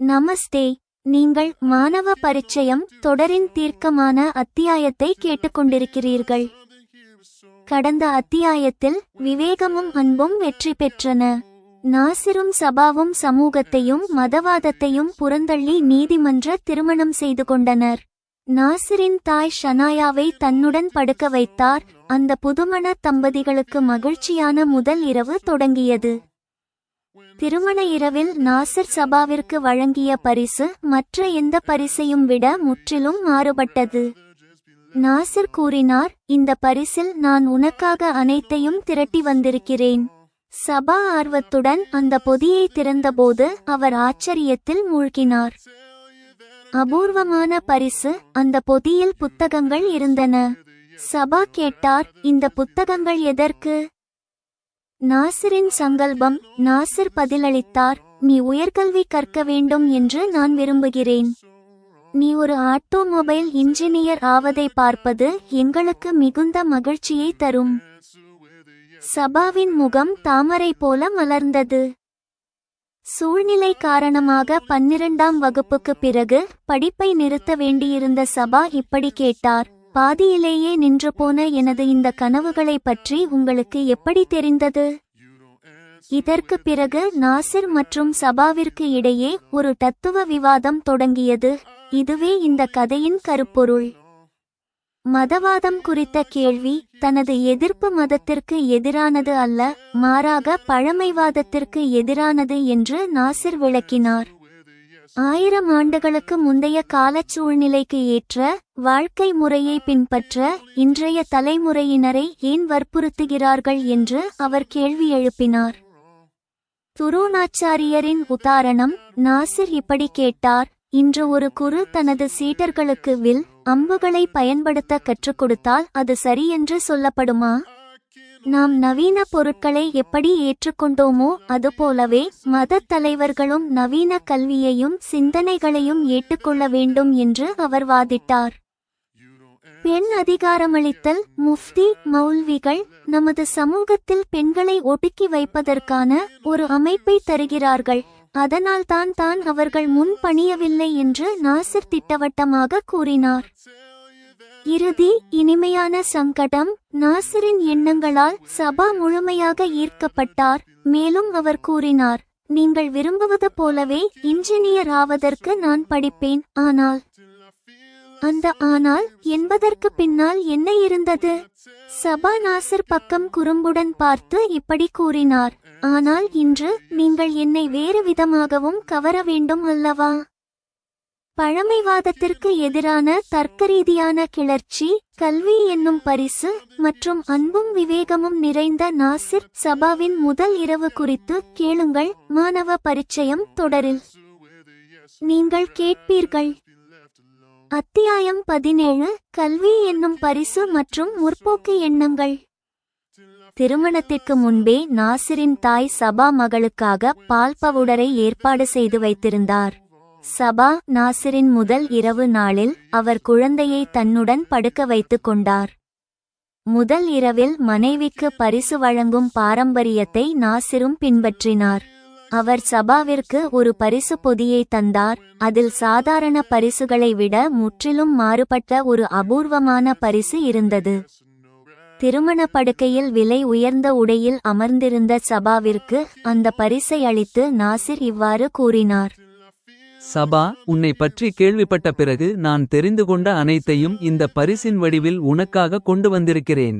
நமஸ்தே. நீங்கள் மாணவ பரிச்சயம் தொடரின் தீர்க்கமான அத்தியாயத்தை கேட்டுக்கொண்டிருக்கிறீர்கள். கடந்த அத்தியாயத்தில் விவேகமும் அன்பும் வெற்றி பெற்றன. நாசிரும் சபாவும் சமூகத்தையும் மதவாதத்தையும் புறந்தள்ளி நீதிமன்ற திருமணம் செய்து கொண்டனர். நாசிரின் தாய் ஷனாயாவை தன்னுடன் படுக்க வைத்தார். அந்த புதுமண தம்பதிகளுக்கு மகிழ்ச்சியான முதல் இரவு தொடங்கியது. திருமண இரவில் நாசிர் சபாவிற்கு வழங்கிய பரிசு மற்ற எந்த பரிசையும் விட முற்றிலும் மாறுபட்டது. நாசிர் கூறினார், இந்த பரிசில் நான் உனக்காக அனைத்தையும் திரட்டி வந்திருக்கிறேன். சபா ஆர்வத்துடன் அந்த பொதியை திறந்தபோது அவர் ஆச்சரியத்தில் மூழ்கினார். அபூர்வமான பரிசு, அந்த பொதியில் புத்தகங்கள் இருந்தன. சபா கேட்டார், இந்த புத்தகங்கள் எதற்கு? நாசிரின் சங்கல்பம். நாசிர் பதிலளித்தார், நீ உயர்கல்வி கற்க வேண்டும் என்று நான் விரும்புகிறேன். நீ ஒரு ஆட்டோமொபைல் இன்ஜினியர் ஆவதை பார்ப்பது எங்களுக்கு மிகுந்த மகிழ்ச்சியை தரும். சபாவின் முகம் தாமரை போல மலர்ந்தது. சூழ்நிலை காரணமாக 12ஆம் வகுப்புக்கு பிறகு படிப்பை நிறுத்த வேண்டியிருந்த சபா இப்படி கேட்டார், பாதியிலேயே நின்று போன எனது இந்த கனவுகளை பற்றி உங்களுக்கு எப்படி தெரிந்தது? இதற்கு பிறகு நாசிர் மற்றும் சபாவிற்கு இடையே ஒரு தத்துவ விவாதம் தொடங்கியது. இதுவே இந்த கதையின் கருப்பொருள். மதவாதம் குறித்த கேள்வி தனது எதிர்ப்பு மதத்திற்கு எதிரானது அல்ல, மாறாக பழமைவாதத்திற்கு எதிரானது என்று நாசிர் விளக்கினார். 1000 ஆண்டுகளுக்கு முந்தைய காலச் சூழ்நிலைக்கு ஏற்ற வாழ்க்கை முறையை பின்பற்ற இன்றைய தலைமுறையினரை ஏன் வற்புறுத்துகிறார்கள் என்று அவர் கேள்வி எழுப்பினார். துரோணாச்சாரியரின் உதாரணம். நாசிர் இப்படி கேட்டார், இன்று ஒரு குரு தனது சீடர்களுக்கு வில் அம்புகளை பயன்படுத்த கற்றுக் கொடுத்தால் அது சரியென்று சொல்லப்படுமா? நாம் நவீன பொருட்களை எப்படி ஏற்றுக்கொண்டோமோ அதுபோலவே மதத் தலைவர்களும் நவீன கல்வியையும் சிந்தனைகளையும் ஏற்றுக்கொள்ள வேண்டும் என்று அவர் வாதிட்டார். பெண் அதிகாரமளித்தல். முஃப்தி மௌல்விகள் நமது சமூகத்தில் பெண்களை ஒடுக்கி வைப்பதற்கான ஒரு அமைப்பை தருகிறார்கள். அதனால் தான் அவர்கள் முன் பணியவில்லை என்று நாசிர் திட்டவட்டமாக கூறினார். இறுதி இனிமையான சங்கடம். நாசிரின் எண்ணங்களால் சபா முழுமையாக ஈர்க்கப்பட்டார். மேலும் அவர் கூறினார், நீங்கள் விரும்புவது போலவே இன்ஜினியர் ஆவதற்கு நான் படிப்பேன். ஆனால் அந்த ஆனால் என்பதற்கு பின்னால் என்ன இருந்தது? சபா நாசிர் பக்கம் குறும்புடன் பார்த்து இப்படி கூறினார், ஆனால் இன்று நீங்கள் என்னை வேறு விதமாகவும் கவர வேண்டும் அல்லவா? பழமைவாதத்திற்கு எதிரான தர்க்கரீதியான கிளர்ச்சி, கல்வி என்னும் பரிசு மற்றும் அன்பும் விவேகமும் நிறைந்த நாசிர் சபாவின் முதல் இரவு குறித்து கேளுங்கள். மாணவ பரிச்சயம் தொடரில் நீங்கள் கேட்பீர்கள். அத்தியாயம் 17, கல்வி என்னும் பரிசு மற்றும் முற்போக்கு எண்ணங்கள். திருமணத்திற்கு முன்பே நாசிரின் தாய் சபா மகளுக்காக பால் பவுடரை ஏற்பாடு செய்து வைத்திருந்தார். சபா நாசிரின் முதல் இரவு நாளில் அவர் குழந்தையை தன்னுடன் படுக்க வைத்துக் கொண்டார். முதல் இரவில் மனைவிக்கு பரிசு வழங்கும் பாரம்பரியத்தை நாசிரும் பின்பற்றினார். அவர் சபாவிற்கு ஒரு பரிசு பொதியை தந்தார். அதில் சாதாரண பரிசுகளை விட முற்றிலும் மாறுபட்ட ஒரு அபூர்வமான பரிசு இருந்தது. திருமண படுக்கையில் விலை உயர்ந்த உடையில் அமர்ந்திருந்த சபாவிற்கு அந்த பரிசை அளித்து நாசிர் இவ்வாறு கூறினார், சபா, உன்னை பற்றி கேள்விப்பட்ட பிறகு நான் தெரிந்து கொண்ட அனைத்தையும் இந்த பரிசின் வடிவில் உனக்காக கொண்டு வந்திருக்கிறேன்.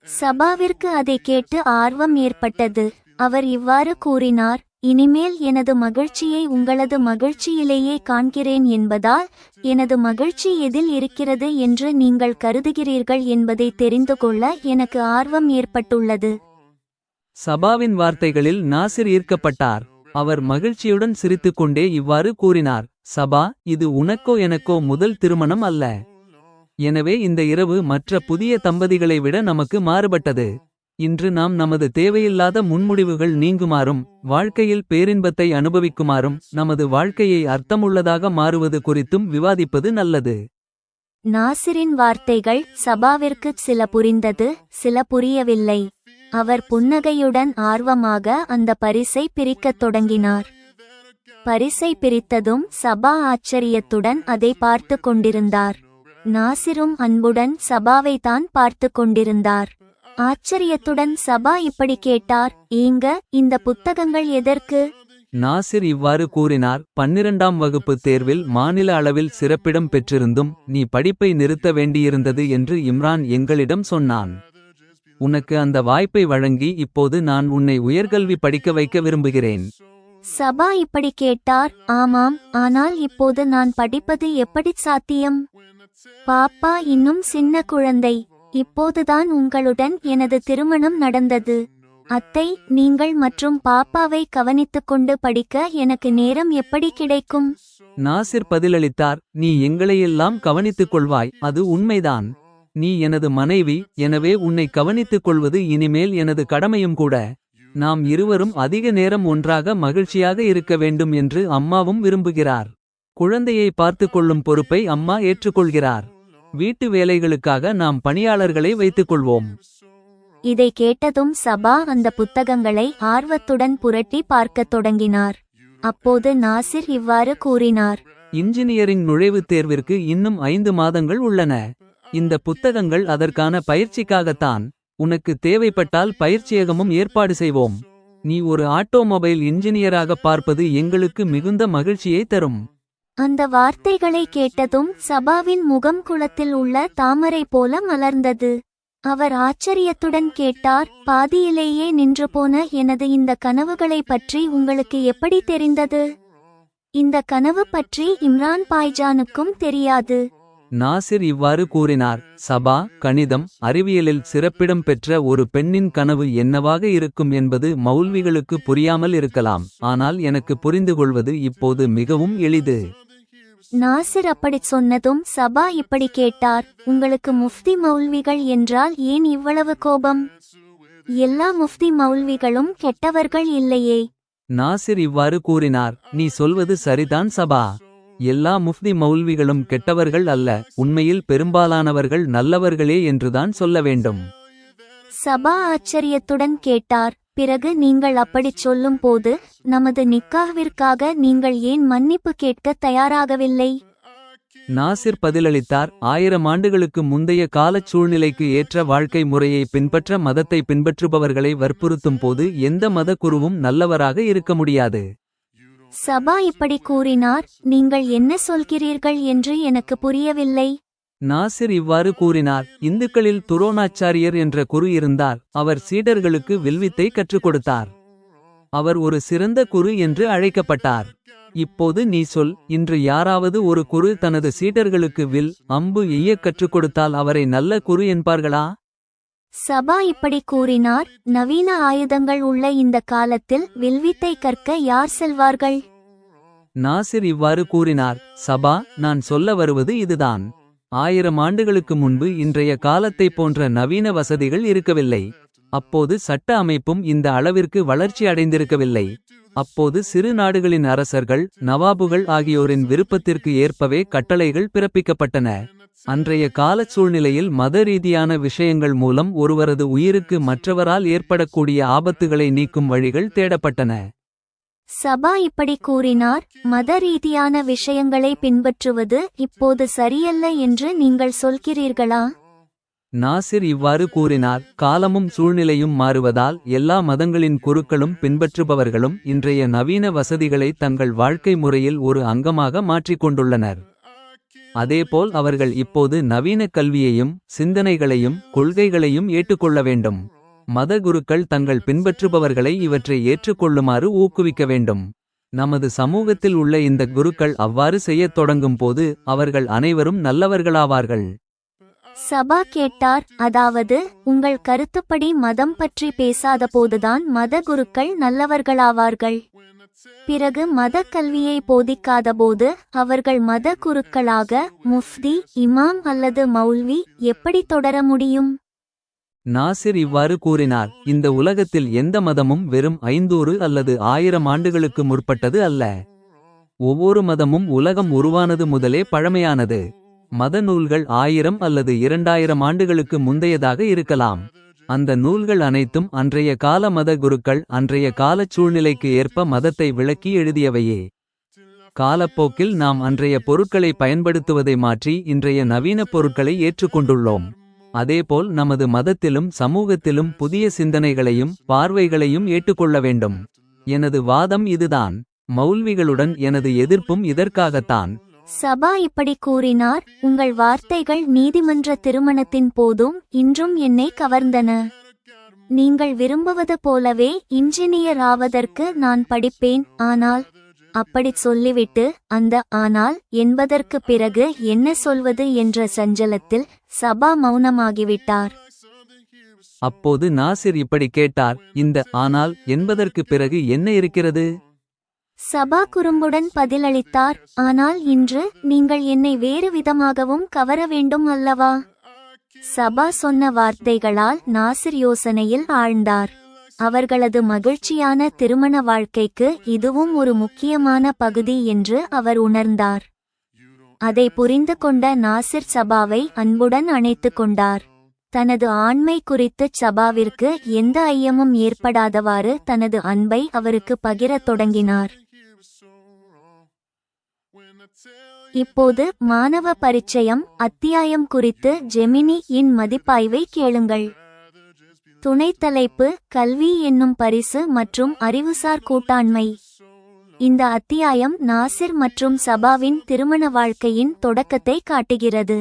சபாவிற்கு அதை கேட்டு ஆர்வம் ஏற்பட்டது. அவர் இவ்வாறு கூறினார், இனிமேல் எனது மகிழ்ச்சியை உங்களது மகிழ்ச்சியிலேயே காண்கிறேன் என்பதால் எனது மகிழ்ச்சி எதில் இருக்கிறது என்று நீங்கள் கருதுகிறீர்கள் என்பதை தெரிந்து கொள்ள எனக்கு ஆர்வம் ஏற்பட்டுள்ளது. சபாவின் வார்த்தைகளில் நாசிர் ஈர்க்கப்பட்டார். அவர் மகிழ்ச்சியுடன் சிரித்துக்கொண்டே இவ்வாறு கூறினார், சபா, இது உனக்கோ எனக்கோ முதல் திருமணம் அல்ல. எனவே இந்த இரவு மற்ற புதிய தம்பதிகளை விட நமக்கு மாறுபட்டது. இன்று நாம் நமது தேவையில்லாத முன்முடிவுகள் நீங்குமாறும் வாழ்க்கையில் பேரின்பத்தை அனுபவிக்குமாறும் நமது வாழ்க்கையை அர்த்தமுள்ளதாக மாறுவது குறித்தும் விவாதிப்பது நல்லது. நாசிரின் வார்த்தைகள் சபாவிற்கு சில புரிந்தது, சில புரியவில்லை. அவர் புன்னகையுடன் ஆர்வமாக அந்த பரிசை பிரிக்கத் தொடங்கினார். பரிசை பிரித்ததும் சபா ஆச்சரியத்துடன் அதை பார்த்து கொண்டிருந்தார். நாசிரும் அன்புடன் சபாவை தான் பார்த்து கொண்டிருந்தார். ஆச்சரியத்துடன் சபா இப்படி கேட்டார், ஏங்க இந்த புத்தகங்கள் எதற்கு? நாசிர் இவ்வாறு கூறினார், 12ஆம் வகுப்பு தேர்வில் மாநில அளவில் சிறப்பிடம் பெற்றிருந்தும் நீ படிப்பை நிறுத்த வேண்டியிருந்தது என்று இம்ரான் எங்களிடம் சொன்னான். உனக்கு அந்த வாய்ப்பை வழங்கி இப்போது நான் உன்னை உயர்கல்வி படிக்க வைக்க விரும்புகிறேன். சபா இப்படி கேட்டார், ஆமாம், ஆனால் இப்போது நான் படிப்பது எப்படி சாத்தியம்? பாப்பா இன்னும் சின்ன குழந்தை. இப்போதுதான் உங்களுடன் எனது திருமணம் நடந்தது. அத்தை, நீங்கள் மற்றும் பாப்பாவை கவனித்துக்கொண்டு படிக்க எனக்கு நேரம் எப்படி கிடைக்கும்? நாசிர் பதிலளித்தார், நீ எங்களையெல்லாம் கவனித்துக் கொள்வாய், அது உண்மைதான். நீ எனது மனைவி, எனவே உன்னை கவனித்துக் கொள்வது இனிமேல் எனது கடமையும் கூட. நாம் இருவரும் அதிக நேரம் ஒன்றாக மகிழ்ச்சியாக இருக்க வேண்டும் என்று அம்மாவும் விரும்புகிறார். குழந்தையை பார்த்துக் கொள்ளும் பொறுப்பை அம்மா ஏற்றுக்கொள்கிறார். வீட்டு வேலைகளுக்காக நாம் பணியாளர்களை வைத்துக் கொள்வோம். இதை கேட்டதும் சபா அந்த புத்தகங்களை ஆர்வத்துடன் புரட்டி பார்க்கத் தொடங்கினார். அப்போது நாசிர் இவ்வாறு கூறினார், இன்ஜினியரிங் நுழைவுத் தேர்விற்கு இன்னும் 5 மாதங்கள் உள்ளன. இந்த புத்தகங்கள் அதற்கான பயிற்சிக்காகத்தான். உனக்கு தேவைப்பட்டால் பயிற்சியகமும் ஏற்பாடு செய்வோம். நீ ஒரு ஆட்டோமொபைல் இன்ஜினியராக பார்ப்பது எங்களுக்கு மிகுந்த மகிழ்ச்சியை தரும். அந்த வார்த்தைகளை கேட்டதும் சபாவின் முகம் குளத்தில் உள்ள தாமரை போல மலர்ந்தது. அவர் ஆச்சரியத்துடன் கேட்டார், பாதியிலேயே நின்று போன எனது இந்த கனவுகளை பற்றி உங்களுக்கு எப்படி தெரிந்தது? இந்த கனவு பற்றி இம்ரான் பாய்ஜானுக்கும் தெரியாது. நாசிர் இவ்வாறு கூறினார், சபா, கணிதம், அறிவியலில் சிறப்பிடம் பெற்ற ஒரு பெண்ணின் கனவு என்னவாக இருக்கும் என்பது மௌல்விகளுக்கு புரியாமல் இருக்கலாம். ஆனால் எனக்கு புரிந்துகொள்வது இப்போது மிகவும் எளிது. நாசிர் அப்படிச் சொன்னதும் சபா இப்படி கேட்டார், உங்களுக்கு முஃப்தி மௌல்விகள் என்றால் ஏன் இவ்வளவு கோபம்? எல்லா முஃப்தி மௌல்விகளும் கெட்டவர்கள் இல்லையே. நாசிர் இவ்வாறு கூறினார், நீ சொல்வது சரிதான் சபா. எல்லா முஃப்தி மௌல்விகளும் கெட்டவர்கள் அல்ல, உண்மையில் பெரும்பாலானவர்கள் நல்லவர்களே என்றுதான் சொல்ல வேண்டும். சபா ஆச்சரியத்துடன் கேட்டார், பிறகு நீங்கள் அப்படிச் சொல்லும் போது நமது நிக்காஹ்விற்காக நீங்கள் ஏன் மன்னிப்பு கேட்க தயாராகவில்லை? நாசிர் பதிலளித்தார், 1000 ஆண்டுகளுக்கு முந்தைய காலச் சூழ்நிலைக்கு ஏற்ற வாழ்க்கை முறையை பின்பற்ற மதத்தை பின்பற்றுபவர்களை வற்புறுத்தும் போது எந்த மத குருவும் நல்லவராக இருக்க முடியாது. சபா இப்படி கூறினார், நீங்கள் என்ன சொல்கிறீர்கள் என்று எனக்கு புரியவில்லை. நாசிர் இவ்வாறு கூறினார், இந்துக்களில் துரோணாச்சாரியர் என்ற குரு இருந்தார். அவர் சீடர்களுக்கு வில்வித்தை கற்றுக் கொடுத்தார். அவர் ஒரு சிறந்த குரு என்று அழைக்கப்பட்டார். இப்போது நீ சொல், இன்று யாராவது ஒரு குரு தனது சீடர்களுக்கு வில், அம்பு எய்யக் கற்றுக் கொடுத்தால் அவரை நல்ல குரு என்பார்களா? சபா இப்படி கூறினார், நவீன ஆயுதங்கள் உள்ள இந்த காலத்தில் வில்வித்தை கற்க யார் செல்வார்கள்? நாசிர் இவ்வாறு கூறினார், சபா, நான் சொல்ல வருவது இதுதான். 1000 ஆண்டுகளுக்கு முன்பு இன்றைய காலத்தை போன்ற நவீன வசதிகள் இருக்கவில்லை. அப்போது சட்ட அமைப்பும் இந்த அளவிற்கு வளர்ச்சி அடைந்திருக்கவில்லை. அப்போது சிறு நாடுகளின் அரசர்கள், நவாபுகள் ஆகியோரின் விருப்பத்திற்கு ஏற்பவே கட்டளைகள் பிறப்பிக்கப்பட்டன. அன்றைய காலச் சூழ்நிலையில் மத ரீதியான விஷயங்கள் மூலம் ஒருவரது உயிருக்கு மற்றவரால் ஏற்படக்கூடிய ஆபத்துகளை நீக்கும் வழிகள் தேடப்பட்டன. சபா இப்படி கூறினார், மத ரீதியான விஷயங்களை பின்பற்றுவது இப்போது சரியல்ல என்று நீங்கள் சொல்கிறீர்களா? நாசிர் இவ்வாறு கூறினார், காலமும் சூழ்நிலையும் மாறுவதால் எல்லா மதங்களின் குருக்களும் பின்பற்றுபவர்களும் இன்றைய நவீன வசதிகளை தங்கள் வாழ்க்கை முறையில் ஒரு அங்கமாக மாற்றிக்கொண்டுள்ளனர். அதேபோல் அவர்கள் இப்போது நவீன கல்வியையும் சிந்தனைகளையும் கொள்கைகளையும் ஏற்றுக்கொள்ள வேண்டும். மத குருக்கள் தங்கள் பின்பற்றுபவர்களை இவற்றை ஏற்றுக்கொள்ளுமாறு ஊக்குவிக்க வேண்டும். நமது சமூகத்தில் உள்ள இந்த குருக்கள் அவ்வாறு செய்யத் தொடங்கும் போது அவர்கள் அனைவரும் நல்லவர்களாவார்கள். சபா கேட்டார், அதாவது உங்கள் கருத்துப்படி மதம் பற்றி பேசாத போதுதான் மத குருக்கள் நல்லவர்களாவார்கள். பிறகு மத கல்வியை போதிக்காதபோது அவர்கள் மத குருக்களாக முஃப்தி, இமாம் அல்லது மௌல்வி எப்படி தொடர முடியும்? நாசிர் இவ்வாறு கூறினார், இந்த உலகத்தில் எந்த மதமும் வெறும் 500 அல்லது 1000 ஆண்டுகளுக்கு முற்பட்டது அல்ல. ஒவ்வொரு மதமும் உலகம் உருவானது முதலே பழமையானது. மத நூல்கள் 1000 அல்லது 2000 ஆண்டுகளுக்கு முந்தையதாக இருக்கலாம். அந்த நூல்கள் அனைத்தும் அன்றைய கால மத குருக்கள் அன்றைய காலச் சூழ்நிலைக்கு ஏற்ப மதத்தை விளக்கி எழுதியவையே. காலப்போக்கில் நாம் அன்றைய பொருட்களை பயன்படுத்துவதை மாற்றி இன்றைய நவீன பொருட்களை ஏற்றுக்கொண்டுள்ளோம். அதேபோல் நமது மதத்திலும் சமூகத்திலும் புதிய சிந்தனைகளையும் பார்வைகளையும் ஏற்றுக்கொள்ள வேண்டும். எனது வாதம் இதுதான். மௌல்விகளுடன் எனது எதிர்ப்பும் இதற்காகத்தான். சபா இப்படி கூறினார். உங்கள் வார்த்தைகள் நீதிமன்ற திருமணத்தின் போதும் இன்றும் என்னை கவர்ந்தன. நீங்கள் விரும்புவது போலவே இன்ஜினியர் ஆவதற்கு நான் படிப்பேன். ஆனால் அப்படிச் சொல்லிவிட்டு அந்த ஆனால் என்பதற்கு பிறகு என்ன சொல்வது என்ற சஞ்சலத்தில் சபா மௌனமாகிவிட்டார். அப்போது நாசிர் இப்படி கேட்டார், இந்த ஆனால் என்பதற்கு பிறகு என்ன இருக்கிறது? சபா குறும்புடன் பதிலளித்தார், ஆனால் இன்று நீங்கள் என்னை வேறு விதமாகவும் கவர வேண்டும் அல்லவா? சபா சொன்ன வார்த்தைகளால் நாசிர் யோசனையில் ஆழ்ந்தார். அவர்களது மகிழ்ச்சியான திருமண வாழ்க்கைக்கு இதுவும் ஒரு முக்கியமான பகுதி என்று அவர் உணர்ந்தார். அதை புரிந்து கொண்ட நாசிர் சபாவை அன்புடன் அணைத்துக் கொண்டார். தனது ஆண்மை குறித்து சபாவிற்கு எந்த ஐயமும் ஏற்படாதவாறு தனது அன்பை அவருக்கு பகிரத் தொடங்கினார். இப்போது மாணவ பரிச்சயம் அத்தியாயம் குறித்து ஜெமினி இன் மதிப்பாய்வை கேளுங்கள். துணைத்தலைப்பு கல்வி என்னும் பரிசு மற்றும் அறிவுசார் கூட்டாண்மை. இந்த அத்தியாயம் நாசிர் மற்றும் சபாவின் திருமண வாழ்க்கையின் தொடக்கத்தை காட்டுகிறது.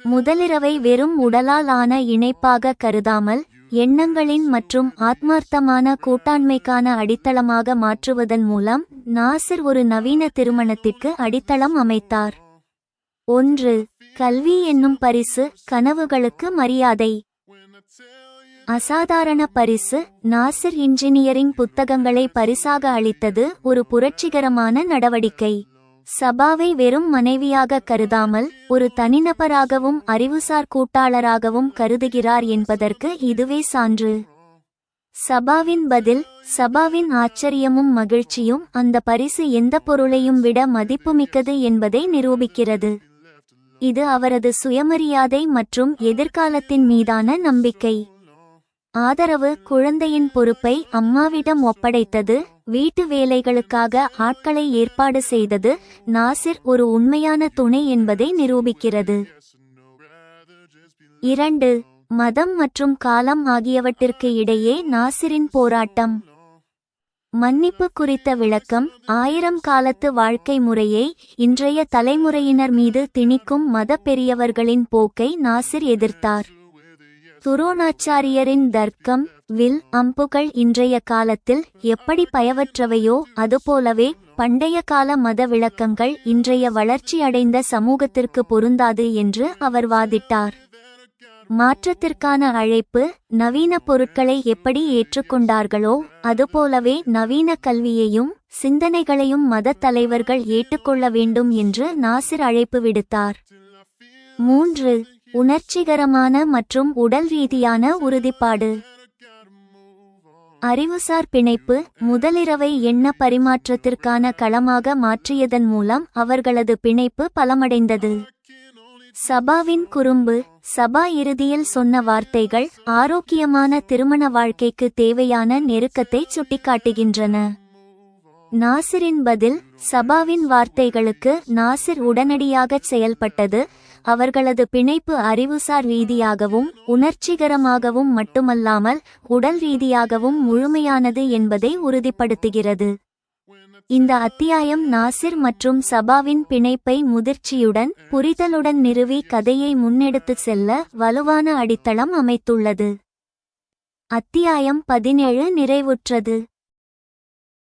முதலிரவை வெறும் உடலால் ஆன இணைப்பாக கருதாமல் எண்ணங்களின் மற்றும் ஆத்மார்த்தமான கூட்டாண்மைக்கான அடித்தளமாக மாற்றுவதன் மூலம் நாசிர் ஒரு நவீன திருமணத்திற்கு அடித்தளம் அமைத்தார். 1. கல்வி என்னும் பரிசு கனவுகளுக்கு மரியாதை. அசாதாரண பரிசு. நாசிர் இன்ஜினியரிங் புத்தகங்களை பரிசாக அளித்தது ஒரு புரட்சிகரமான நடவடிக்கை. சபாவை வெறும் மனைவியாக கருதாமல் ஒரு தனிநபராகவும் அறிவுசார் கூட்டாளராகவும் கருதுகிறார் என்பதற்கு இதுவே சான்று. சபாவின் பதில். சபாவின் ஆச்சரியமும் மகிழ்ச்சியும் அந்த பரிசு எந்த பொருளையும் விட மதிப்புமிக்கது என்பதை நிரூபிக்கிறது. இது அவரது சுயமரியாதை மற்றும் எதிர்காலத்தின் மீதான நம்பிக்கை. ஆதரவு. குழந்தையின் பொறுப்பை அம்மாவிடம் ஒப்படைத்தது. வீட்டு வேலைகளுக்காக ஆட்களை ஏற்பாடு செய்தது. நாசிர் ஒரு உண்மையான துணை என்பதை நிரூபிக்கிறது. 2. மதம் மற்றும் காலம் ஆகியவற்றிற்கு இடையே நாசிரின் போராட்டம். மன்னிப்பு குறித்த விளக்கம். 1000 காலத்து வாழ்க்கை முறையை இன்றைய தலைமுறையினர் மீது திணிக்கும் மத பெரியவர்களின் போக்கை நாசிர் எதிர்த்தார். துரோணாச்சாரியரின் தர்க்கம். வில் அம்புகள் இன்றைய காலத்தில் எப்படி பயவற்றவையோ அதுபோலவே பண்டைய கால மத விளக்கங்கள் இன்றைய வளர்ச்சி அடைந்த சமூகத்திற்கு பொருந்தாது என்று அவர் வாதிட்டார். மாற்றத்திற்கான அழைப்பு. நவீன பொருட்களை எப்படி ஏற்றுக்கொண்டார்களோ அதுபோலவே நவீன கல்வியையும் சிந்தனைகளையும் மத தலைவர்கள் ஏற்றுக்கொள்ள வேண்டும் என்று நாசிர் அழைப்பு விடுத்தார். 3. உணர்ச்சிகரமான மற்றும் உடல் ரீதியான உறுதிப்பாடு. அறிவுசார் பிணைப்பு. முதலிரவை எண்ண பரிமாற்றத்திற்கான களமாக மாற்றியதன் மூலம் அவர்களது பிணைப்பு பலமடைந்தது. சபாவின் குறும்பு. சபா இறுதியில் சொன்ன வார்த்தைகள் ஆரோக்கியமான திருமண வாழ்க்கைக்கு தேவையான நெருக்கத்தை சுட்டிக்காட்டுகின்றன. நாசிரின் பதில். சபாவின் வார்த்தைகளுக்கு நாசிர் உடனடியாகச் செயல்பட்டது. அவர்களது பிணைப்பு அறிவுசார் ரீதியாகவும் உணர்ச்சிகரமாகவும் மட்டுமல்லாமல் உடல் ரீதியாகவும் முழுமையானது என்பதை உறுதிப்படுத்துகிறது. இந்த அத்தியாயம் நாசிர் மற்றும் சபாவின் பிணைப்பை முதிர்ச்சியுடன் புரிதலுடன் நிறுவி கதையை முன்னெடுத்துச் செல்ல வலுவான அடித்தளம் அமைத்துள்ளது. அத்தியாயம் 17 நிறைவுற்றது.